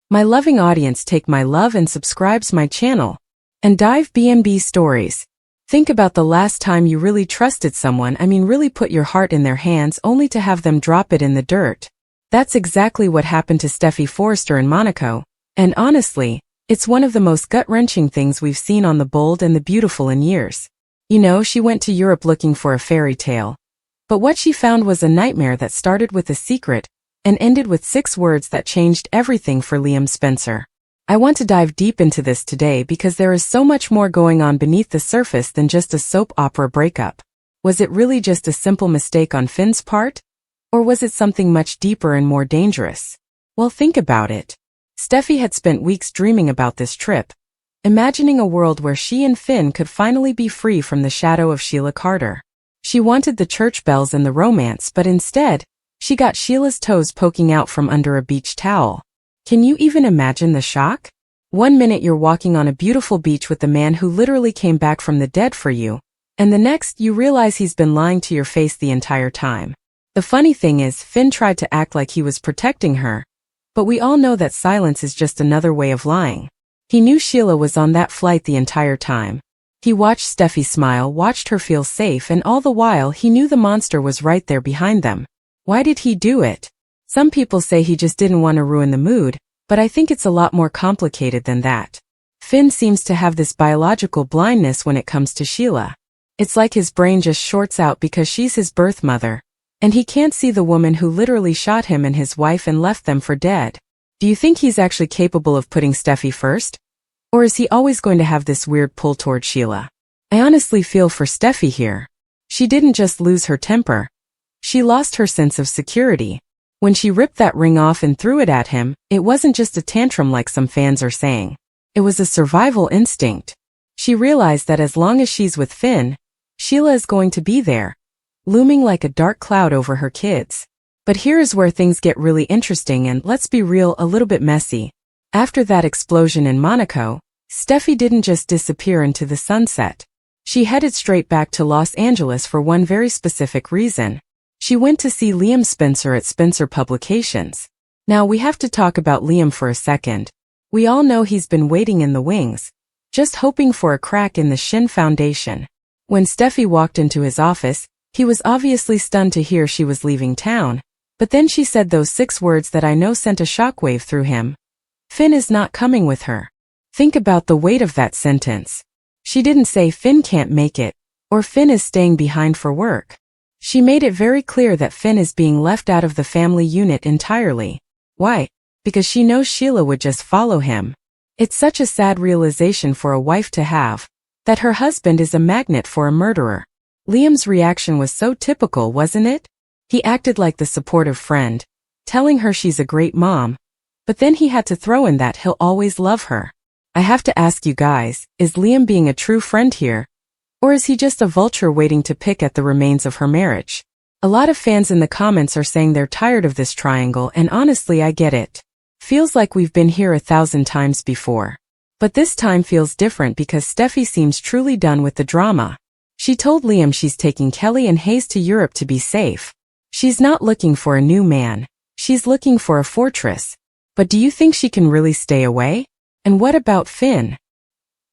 My loving audience take my love and subscribes my channel. And dive B&B stories. Think about the last time you really trusted someone, really put your heart in their hands only to have them drop it in the dirt. That's exactly what happened to Steffy Forrester in Monaco. And honestly, it's one of the most gut-wrenching things we've seen on The Bold and the Beautiful in years. You know, she went to Europe looking for a fairy tale. But what she found was a nightmare that started with a secret and ended with 6 words that changed everything for Liam Spencer. I want to dive deep into this today because there is so much more going on beneath the surface than just a soap opera breakup. Was it really just a simple mistake on Finn's part? Or was it something much deeper and more dangerous? Well, think about it. Steffy had spent weeks dreaming about this trip, imagining a world where she and Finn could finally be free from the shadow of Sheila Carter. She wanted the church bells and the romance, but instead, she got Sheila's toes poking out from under a beach towel. Can you even imagine the shock? One minute you're walking on a beautiful beach with the man who literally came back from the dead for you, and the next you realize he's been lying to your face the entire time. The funny thing is, Finn tried to act like he was protecting her, but we all know that silence is just another way of lying. He knew Sheila was on that flight the entire time. He watched Steffy smile, watched her feel safe, and all the while he knew the monster was right there behind them. Why did he do it? Some people say he just didn't want to ruin the mood, but I think it's a lot more complicated than that. Finn seems to have this biological blindness when it comes to Sheila. It's like his brain just shorts out because she's his birth mother, and he can't see the woman who literally shot him and his wife and left them for dead. Do you think he's actually capable of putting Steffy first? Or is he always going to have this weird pull toward Sheila? I honestly feel for Steffy here. She didn't just lose her temper. She lost her sense of security. When she ripped that ring off and threw it at him, it wasn't just a tantrum like some fans are saying. It was a survival instinct. She realized that as long as she's with Finn, Sheila is going to be there, looming like a dark cloud over her kids. But here is where things get really interesting and, let's be real, a little bit messy. After that explosion in Monaco, Steffy didn't just disappear into the sunset. She headed straight back to Los Angeles for one very specific reason. She went to see Liam Spencer at Spencer Publications. Now we have to talk about Liam for a second. We all know he's been waiting in the wings, just hoping for a crack in the Sinn foundation. When Steffy walked into his office, he was obviously stunned to hear she was leaving town, but then she said those 6 words that I know sent a shockwave through him. Finn is not coming with her. Think about the weight of that sentence. She didn't say Finn can't make it, or Finn is staying behind for work. She made it very clear that Finn is being left out of the family unit entirely. Why? Because she knows Sheila would just follow him. It's such a sad realization for a wife to have, that her husband is a magnet for a murderer. Liam's reaction was so typical, wasn't it? He acted like the supportive friend, telling her she's a great mom, but then he had to throw in that he'll always love her. I have to ask you guys, is Liam being a true friend here? Or is he just a vulture waiting to pick at the remains of her marriage? A lot of fans in the comments are saying they're tired of this triangle, and honestly I get it. Feels like we've been here 1,000 times before. But this time feels different because Steffy seems truly done with the drama. She told Liam she's taking Kelly and Hayes to Europe to be safe. She's not looking for a new man. She's looking for a fortress. But do you think she can really stay away? And what about Finn?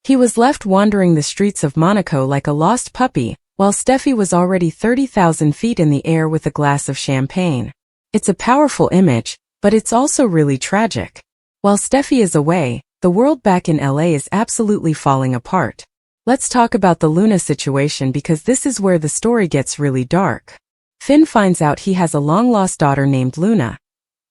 He was left wandering the streets of Monaco like a lost puppy, while Steffy was already 30,000 feet in the air with a glass of champagne. It's a powerful image, but it's also really tragic. While Steffy is away, the world back in LA is absolutely falling apart. Let's talk about the Luna situation because this is where the story gets really dark. Finn finds out he has a long-lost daughter named Luna.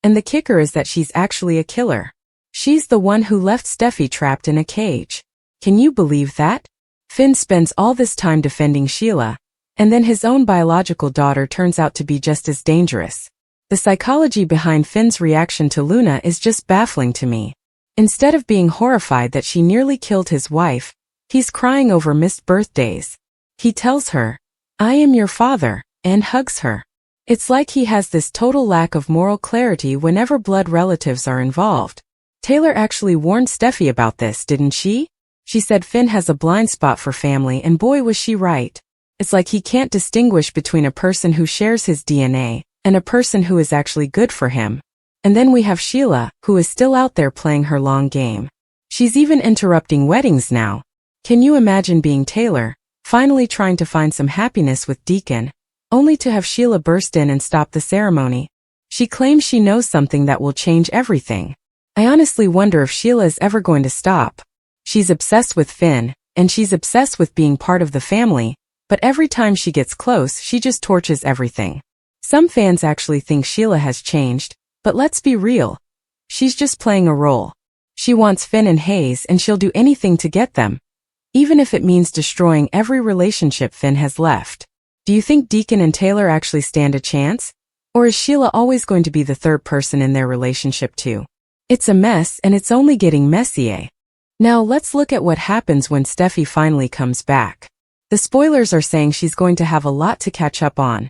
And the kicker is that she's actually a killer. She's the one who left Steffy trapped in a cage. Can you believe that? Finn spends all this time defending Sheila, and then his own biological daughter turns out to be just as dangerous. The psychology behind Finn's reaction to Luna is just baffling to me. Instead of being horrified that she nearly killed his wife, he's crying over missed birthdays. He tells her, "I am your father," and hugs her. It's like he has this total lack of moral clarity whenever blood relatives are involved. Taylor actually warned Steffy about this, didn't she? She said Finn has a blind spot for family, and boy was she right. It's like he can't distinguish between a person who shares his DNA and a person who is actually good for him. And then we have Sheila, who is still out there playing her long game. She's even interrupting weddings now. Can you imagine being Taylor, finally trying to find some happiness with Deacon, only to have Sheila burst in and stop the ceremony? She claims she knows something that will change everything. I honestly wonder if Sheila is ever going to stop. She's obsessed with Finn, and she's obsessed with being part of the family, but every time she gets close, she just torches everything. Some fans actually think Sheila has changed, but let's be real. She's just playing a role. She wants Finn and Hayes, and she'll do anything to get them, even if it means destroying every relationship Finn has left. Do you think Deacon and Taylor actually stand a chance? Or is Sheila always going to be the third person in their relationship too? It's a mess, and it's only getting messier. Now let's look at what happens when Steffy finally comes back. The spoilers are saying she's going to have a lot to catch up on,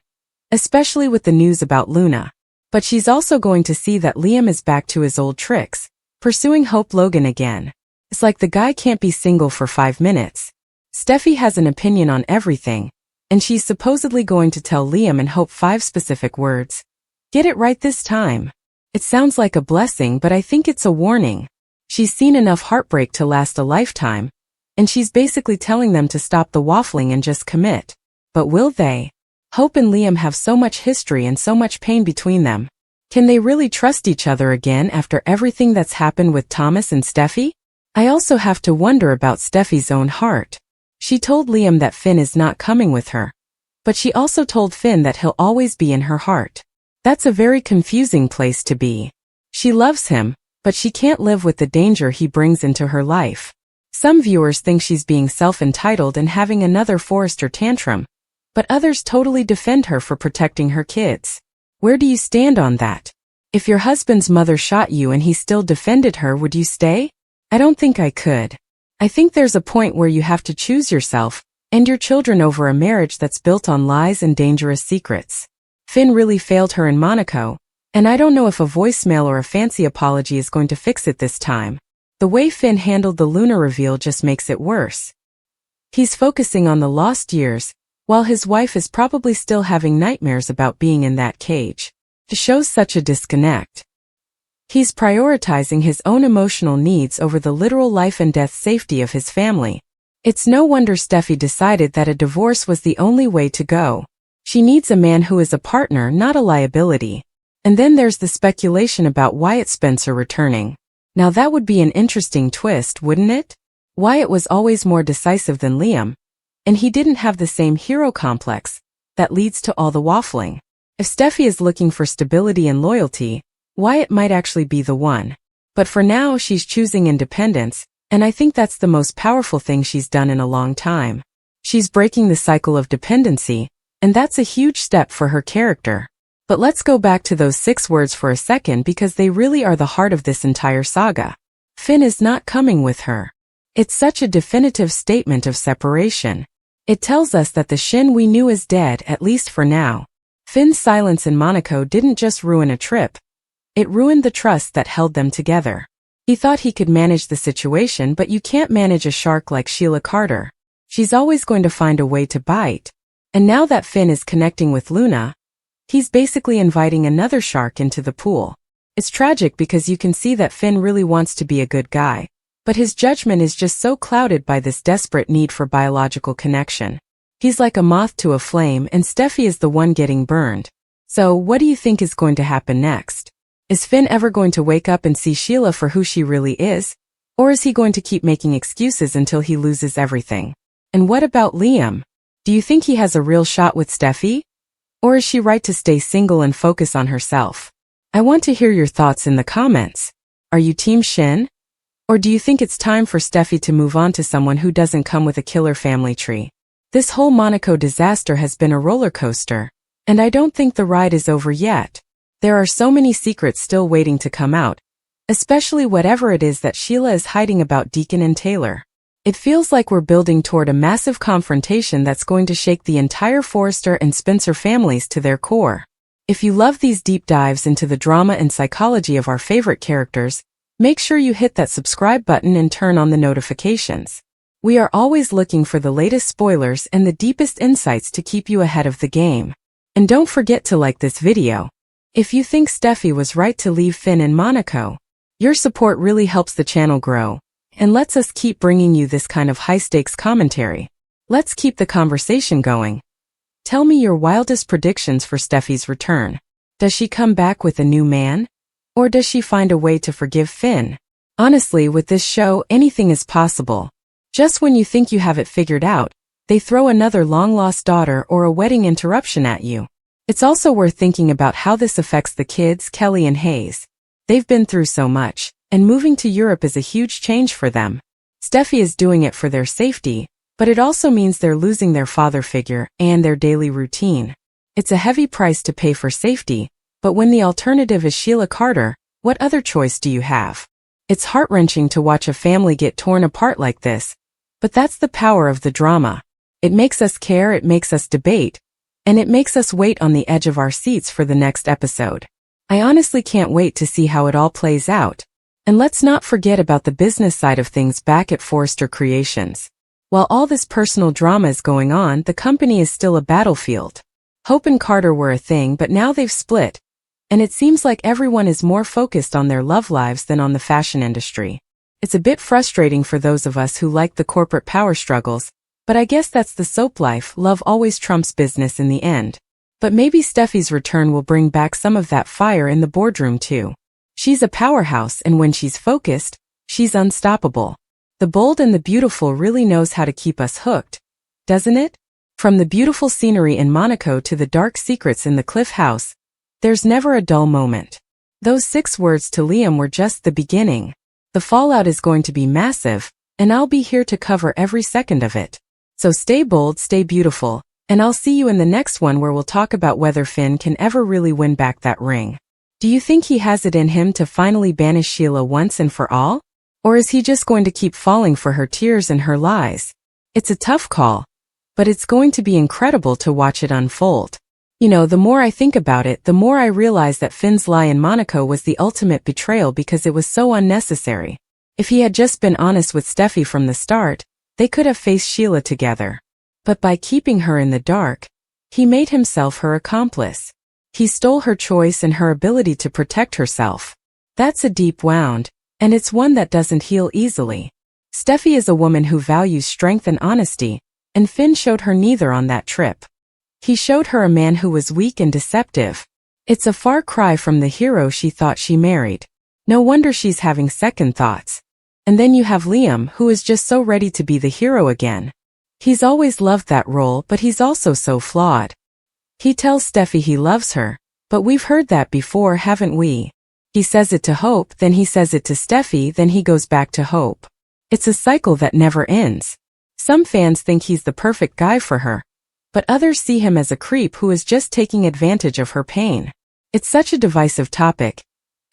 especially with the news about Luna. But she's also going to see that Liam is back to his old tricks, pursuing Hope Logan again. It's like the guy can't be single for 5 minutes. Steffy has an opinion on everything, and she's supposedly going to tell Liam and Hope 5 specific words. Get it right this time. It sounds like a blessing, but I think it's a warning. She's seen enough heartbreak to last a lifetime, and she's basically telling them to stop the waffling and just commit. But will they? Hope and Liam have so much history and so much pain between them. Can they really trust each other again after everything that's happened with Thomas and Steffy? I also have to wonder about Steffy's own heart. She told Liam that Finn is not coming with her, but she also told Finn that he'll always be in her heart. That's a very confusing place to be. She loves him, but she can't live with the danger he brings into her life. Some viewers think she's being self-entitled and having another Forrester tantrum, but others totally defend her for protecting her kids. Where do you stand on that? If your husband's mother shot you and he still defended her, would you stay? I don't think I could. I think there's a point where you have to choose yourself and your children over a marriage that's built on lies and dangerous secrets. Finn really failed her in Monaco, and I don't know if a voicemail or a fancy apology is going to fix it this time. The way Finn handled the Luna reveal just makes it worse. He's focusing on the lost years, while his wife is probably still having nightmares about being in that cage. It shows such a disconnect. He's prioritizing his own emotional needs over the literal life and death safety of his family. It's no wonder Steffy decided that a divorce was the only way to go. She needs a man who is a partner, not a liability. And then there's the speculation about Wyatt Spencer returning. Now that would be an interesting twist, wouldn't it? Wyatt was always more decisive than Liam, and he didn't have the same hero complex that leads to all the waffling. If Steffy is looking for stability and loyalty, Wyatt might actually be the one. But for now, she's choosing independence, and I think that's the most powerful thing she's done in a long time. She's breaking the cycle of dependency, and that's a huge step for her character. But let's go back to those 6 words for a second because they really are the heart of this entire saga. Finn is not coming with her. It's such a definitive statement of separation. It tells us that the Sinn we knew is dead, at least for now. Finn's silence in Monaco didn't just ruin a trip. It ruined the trust that held them together. He thought he could manage the situation, but you can't manage a shark like Sheila Carter. She's always going to find a way to bite. And now that Finn is connecting with Luna, he's basically inviting another shark into the pool. It's tragic because you can see that Finn really wants to be a good guy, but his judgment is just so clouded by this desperate need for biological connection. He's like a moth to a flame, and Steffy is the one getting burned. So what do you think is going to happen next? Is Finn ever going to wake up and see Sheila for who she really is? Or is he going to keep making excuses until he loses everything? And what about Liam? Do you think he has a real shot with Steffy? Or is she right to stay single and focus on herself? I want to hear your thoughts in the comments. Are you Team Sinn? Or do you think it's time for Steffy to move on to someone who doesn't come with a killer family tree? This whole Monaco disaster has been a roller coaster, and I don't think the ride is over yet. There are so many secrets still waiting to come out, especially whatever it is that Sheila is hiding about Deacon and Taylor. It feels like we're building toward a massive confrontation that's going to shake the entire Forrester and Spencer families to their core. If you love these deep dives into the drama and psychology of our favorite characters, make sure you hit that subscribe button and turn on the notifications. We are always looking for the latest spoilers and the deepest insights to keep you ahead of the game. And don't forget to like this video. If you think Steffy was right to leave Finn in Monaco, your support really helps the channel grow and lets us keep bringing you this kind of high-stakes commentary. Let's keep the conversation going. Tell me your wildest predictions for Steffy's return. Does she come back with a new man? Or does she find a way to forgive Finn? Honestly, with this show, anything is possible. Just when you think you have it figured out, they throw another long-lost daughter or a wedding interruption at you. It's also worth thinking about how this affects the kids, Kelly and Hayes. They've been through so much, and moving to Europe is a huge change for them. Steffy is doing it for their safety, but it also means they're losing their father figure and their daily routine. It's a heavy price to pay for safety, but when the alternative is Sheila Carter, what other choice do you have? It's heart-wrenching to watch a family get torn apart like this, but that's the power of the drama. It makes us care, it makes us debate, and it makes us wait on the edge of our seats for the next episode. I honestly can't wait to see how it all plays out. And let's not forget about the business side of things back at Forrester Creations. While all this personal drama is going on, the company is still a battlefield. Hope and Carter were a thing, but now they've split, and it seems like everyone is more focused on their love lives than on the fashion industry. It's a bit frustrating for those of us who like the corporate power struggles, but I guess that's the soap life. Love always trumps business in the end. But maybe Steffy's return will bring back some of that fire in the boardroom too. She's a powerhouse, and when she's focused, she's unstoppable. The bold and the beautiful really knows how to keep us hooked, doesn't it? From the beautiful scenery in Monaco to the dark secrets in the Cliff House, there's never a dull moment. Those 6 words to Liam were just the beginning. The fallout is going to be massive, and I'll be here to cover every second of it. So stay bold, stay beautiful, and I'll see you in the next one where we'll talk about whether Finn can ever really win back that ring. Do you think he has it in him to finally banish Sheila once and for all? Or is he just going to keep falling for her tears and her lies? It's a tough call, but it's going to be incredible to watch it unfold. You know, the more I think about it, the more I realize that Finn's lie in Monaco was the ultimate betrayal because it was so unnecessary. If he had just been honest with Steffy from the start, they could have faced Sheila together. But by keeping her in the dark, he made himself her accomplice. He stole her choice and her ability to protect herself. That's a deep wound, and it's one that doesn't heal easily. Steffy is a woman who values strength and honesty, and Finn showed her neither on that trip. He showed her a man who was weak and deceptive. It's a far cry from the hero she thought she married. No wonder she's having second thoughts. And then you have Liam, who is just so ready to be the hero again. He's always loved that role, but he's also so flawed. He tells Steffy he loves her, but we've heard that before, haven't we? He says it to Hope, then he says it to Steffy, then he goes back to Hope. It's a cycle that never ends. Some fans think he's the perfect guy for her, but others see him as a creep who is just taking advantage of her pain. It's such a divisive topic,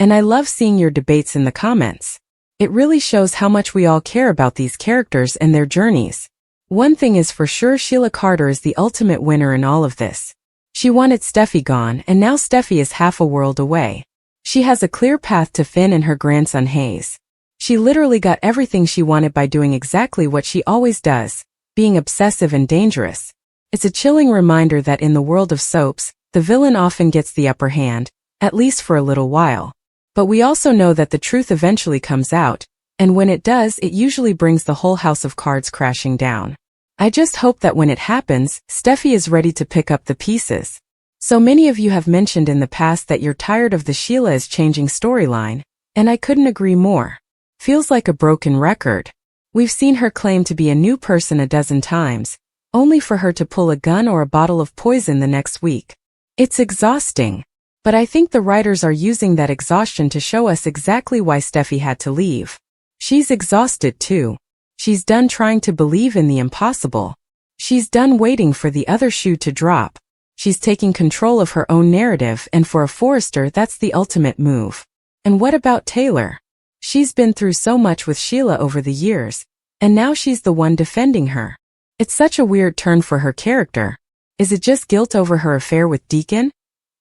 and I love seeing your debates in the comments. It really shows how much we all care about these characters and their journeys. One thing is for sure, Sheila Carter is the ultimate winner in all of this. She wanted Steffy gone, and now Steffy is half a world away. She has a clear path to Finn and her grandson Hayes. She literally got everything she wanted by doing exactly what she always does, being obsessive and dangerous. It's a chilling reminder that in the world of soaps, the villain often gets the upper hand, at least for a little while. But we also know that the truth eventually comes out, and when it does, it usually brings the whole house of cards crashing down. I just hope that when it happens, Steffy is ready to pick up the pieces. So many of you have mentioned in the past that you're tired of the Sheila is changing storyline, and I couldn't agree more. Feels like a broken record. We've seen her claim to be a new person a dozen times, only for her to pull a gun or a bottle of poison the next week. It's exhausting. But I think the writers are using that exhaustion to show us exactly why Steffy had to leave. She's exhausted too. She's done trying to believe in the impossible. She's done waiting for the other shoe to drop. She's taking control of her own narrative, and for a Forrester, that's the ultimate move. And what about Taylor? She's been through so much with Sheila over the years, and now she's the one defending her. It's such a weird turn for her character. Is it just guilt over her affair with Deacon?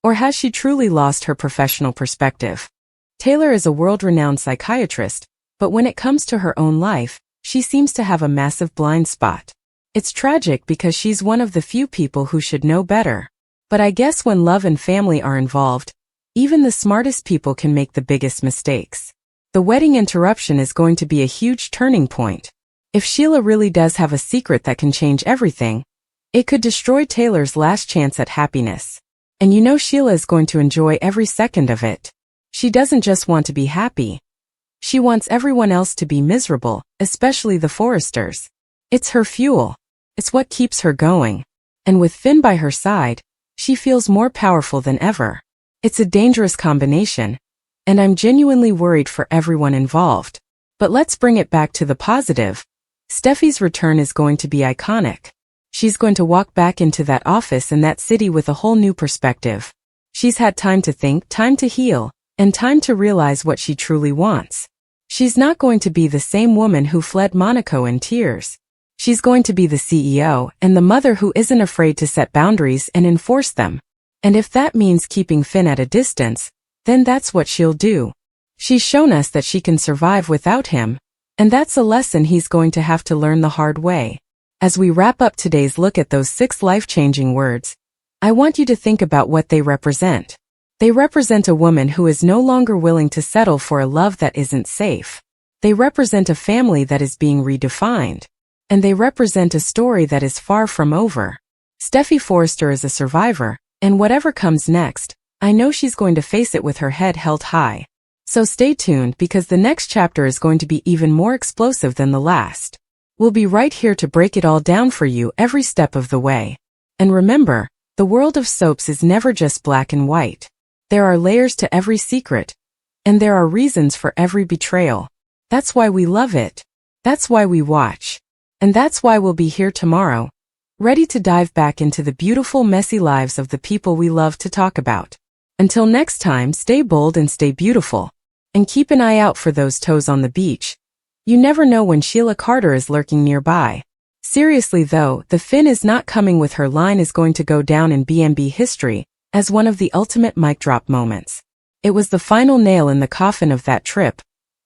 Or has she truly lost her professional perspective? Taylor is a world-renowned psychiatrist, but when it comes to her own life, she seems to have a massive blind spot. It's tragic because she's one of the few people who should know better. But I guess when love and family are involved, Even the smartest people can make the biggest mistakes. The wedding interruption is going to be a huge turning point. If Sheila really does have a secret that can change everything, it could destroy Taylor's last chance at happiness. And you know Sheila is going to enjoy every second of it. She doesn't just want to be happy. She wants everyone else to be miserable, especially the Forresters. It's her fuel. It's what keeps her going. And with Finn by her side, she feels more powerful than ever. It's a dangerous combination, and I'm genuinely worried for everyone involved. But let's bring it back to the positive. Steffy's return is going to be iconic. She's going to walk back into that office in that city with a whole new perspective. She's had time to think, time to heal, and time to realize what she truly wants. She's not going to be the same woman who fled Monaco in tears. She's going to be the CEO and the mother who isn't afraid to set boundaries and enforce them. And if that means keeping Finn at a distance, then that's what she'll do. She's shown us that she can survive without him, and that's a lesson he's going to have to learn the hard way. As we wrap up today's look at those 6 life-changing words, I want you to think about what they represent. They represent a woman who is no longer willing to settle for a love that isn't safe. They represent a family that is being redefined. And they represent a story that is far from over. Steffy Forrester is a survivor, and whatever comes next, I know she's going to face it with her head held high. So stay tuned because the next chapter is going to be even more explosive than the last. We'll be right here to break it all down for you every step of the way. And remember, the world of soaps is never just black and white. There are layers to every secret. And there are reasons for every betrayal. That's why we love it. That's why we watch. And that's why we'll be here tomorrow, ready to dive back into the beautiful, messy lives of the people we love to talk about. Until next time, stay bold and stay beautiful. And keep an eye out for those toes on the beach. You never know when Sheila Carter is lurking nearby. Seriously though, the Finn is not coming with her line is going to go down in B&B history as one of the ultimate mic drop moments. It was the final nail in the coffin of that trip,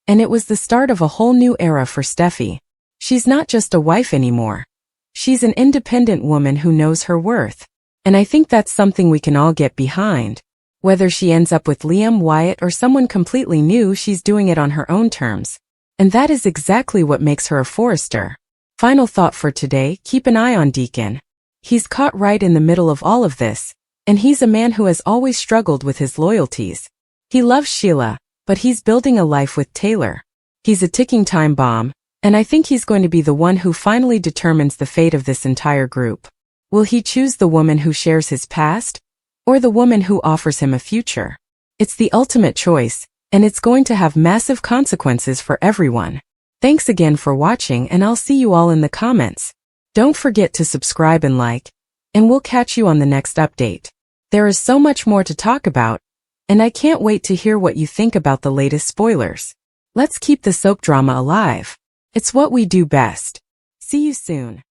and it was the start of a whole new era for Steffy. She's not just a wife anymore. She's an independent woman who knows her worth. And I think that's something we can all get behind. Whether she ends up with Liam, Wyatt, or someone completely new, she's doing it on her own terms. And that is exactly what makes her a Forrester. Final thought for today, keep an eye on Deacon. He's caught right in the middle of all of this, and he's a man who has always struggled with his loyalties. He loves Sheila, but he's building a life with Taylor. He's a ticking time bomb, and I think he's going to be the one who finally determines the fate of this entire group. Will he choose the woman who shares his past, or the woman who offers him a future? It's the ultimate choice, and it's going to have massive consequences for everyone. Thanks again for watching, and I'll see you all in the comments. Don't forget to subscribe and like, and we'll catch you on the next update. There is so much more to talk about, and I can't wait to hear what you think about the latest spoilers. Let's keep the soap drama alive. It's what we do best. See you soon.